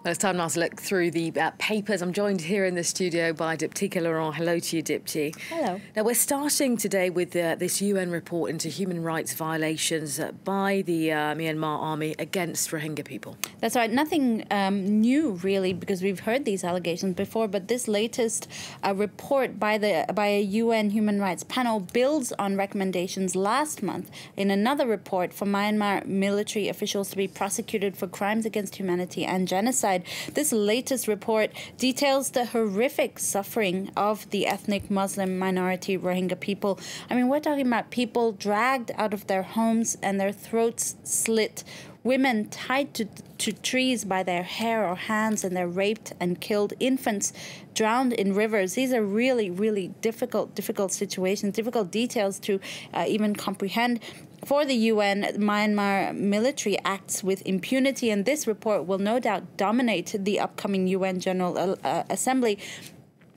Well, it's time now to look through the papers. I'm joined here in the studio by Diptyque Laurent. Hello to you, Diptyque. Hello. Now, we're starting today with this UN report into human rights violations by the Myanmar army against Rohingya people. That's right. Nothing new, really, because we've heard these allegations before. But this latest report by a UN human rights panel builds on recommendations last month in another report for Myanmar military officials to be prosecuted for crimes against humanity and genocide. This latest report details the horrific suffering of the ethnic Muslim minority Rohingya people. I mean, we're talking about people dragged out of their homes and their throats slit, women tied to trees by their hair or hands, and they're raped and killed, infants drowned in rivers. These are really, really difficult situations, difficult details to even comprehend. For the UN, Myanmar military acts with impunity, and this report will no doubt dominate the upcoming UN General Assembly.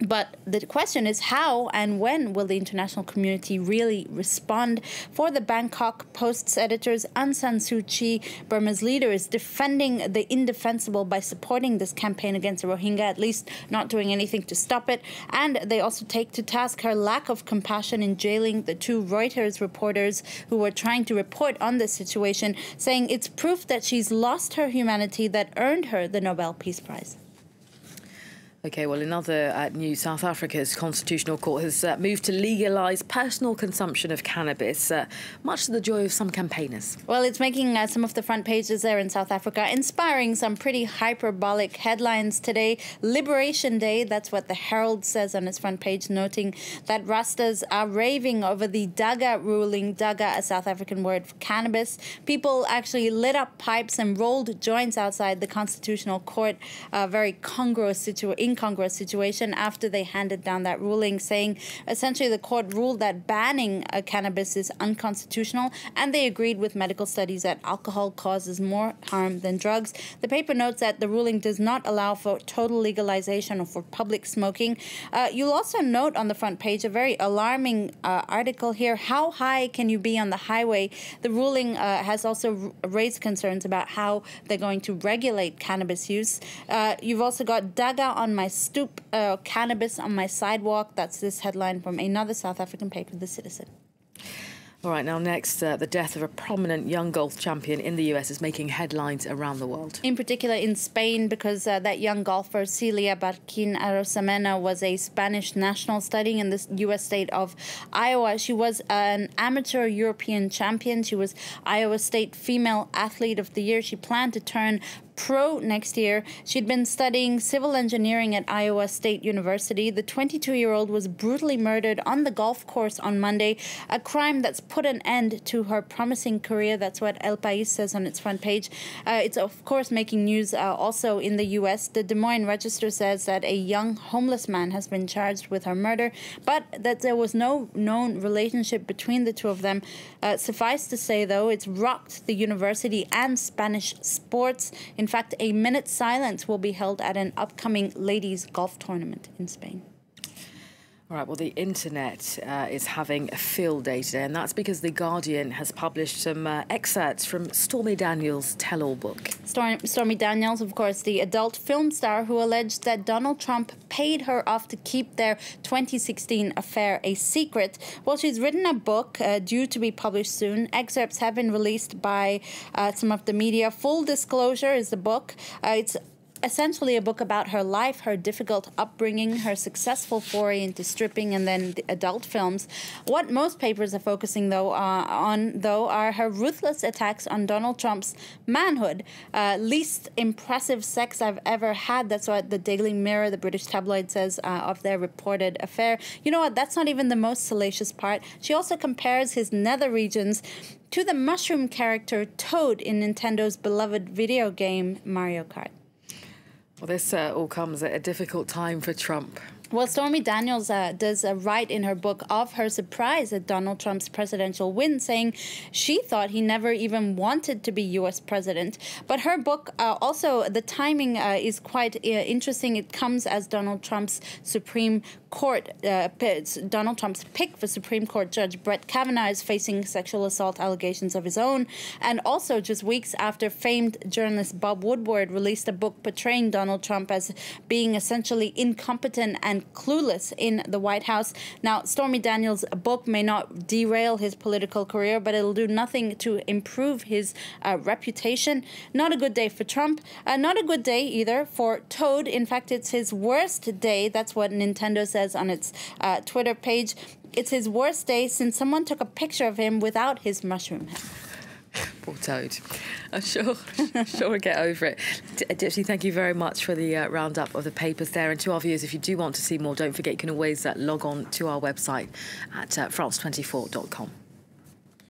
But the question is how and when will the international community really respond? For the Bangkok Post's editors, Aung San Suu Kyi, Burma's leader, is defending the indefensible by supporting this campaign against the Rohingya, at least not doing anything to stop it. And they also take to task her lack of compassion in jailing the two Reuters reporters who were trying to report on this situation, saying it's proof that she's lost her humanity that earned her the Nobel Peace Prize. OK, well, in other news, South Africa's Constitutional Court has moved to legalise personal consumption of cannabis, much to the joy of some campaigners. Well, it's making some of the front pages there in South Africa, inspiring some pretty hyperbolic headlines today. Liberation Day, that's what the Herald says on its front page, noting that Rastas are raving over the Daga ruling. Daga, a South African word for cannabis. People actually lit up pipes and rolled joints outside the Constitutional Court, a very incongruous situation after they handed down that ruling, saying essentially the court ruled that banning cannabis is unconstitutional, and they agreed with medical studies that alcohol causes more harm than drugs. The paper notes that the ruling does not allow for total legalization or for public smoking. You'll also note on the front page a very alarming article here. How high can you be on the highway? The ruling has also raised concerns about how they're going to regulate cannabis use. You've also got Daga on my stoop, cannabis on my sidewalk. That's this headline from another South African paper, The Citizen. All right, now next, the death of a prominent young golf champion in the US is making headlines around the world. In particular in Spain, because that young golfer, Celia Barquín Arosemena, was a Spanish national studying in the US state of Iowa. She was an amateur European champion. She was Iowa State Female Athlete of the Year. She planned to turn pro next year. She'd been studying civil engineering at Iowa State University. The 22-year-old was brutally murdered on the golf course on Monday, a crime that's put an end to her promising career. That's what El País says on its front page. It's, of course, making news also in the U.S. The Des Moines Register says that a young homeless man has been charged with her murder, but that there was no known relationship between the two of them. Suffice to say, though, it's rocked the university and Spanish sports. In fact, a minute's silence will be held at an upcoming ladies' golf tournament in Spain. All right, well, the internet is having a field day today, and that's because The Guardian has published some excerpts from Stormy Daniels' tell-all book. Stormy Daniels, of course, the adult film star who alleged that Donald Trump paid her off to keep their 2016 affair a secret. Well, she's written a book due to be published soon. Excerpts have been released by some of the media. Full Disclosure is the book. It's essentially a book about her life, her difficult upbringing, her successful foray into stripping, and then the adult films. What most papers are focusing on are her ruthless attacks on Donald Trump's manhood. Least impressive sex I've ever had. That's what the Daily Mirror, the British tabloid, says of their reported affair. You know what? That's not even the most salacious part. She also compares his nether regions to the mushroom character Toad in Nintendo's beloved video game Mario Kart. Well, this all comes at a difficult time for Trump. Well, Stormy Daniels does write in her book of her surprise at Donald Trump's presidential win, saying she thought he never even wanted to be U.S. president. But her book also, the timing is quite interesting. It comes as Donald Trump's Supreme Court, Donald Trump's pick for Supreme Court Judge Brett Kavanaugh is facing sexual assault allegations of his own. And also just weeks after famed journalist Bob Woodward released a book portraying Donald Trump as being essentially incompetent and clueless in the White House. Now, Stormy Daniels' book may not derail his political career, but it'll do nothing to improve his reputation. Not a good day for Trump. Not a good day either for Toad. In fact, it's his worst day. That's what Nintendo says on its Twitter page. It's his worst day since someone took a picture of him without his mushroom head. Poor Toad. I'm sure we'll get over it. Dipsy, thank you very much for the roundup of the papers there. And to our viewers, if you do want to see more, don't forget you can always log on to our website at france24.com.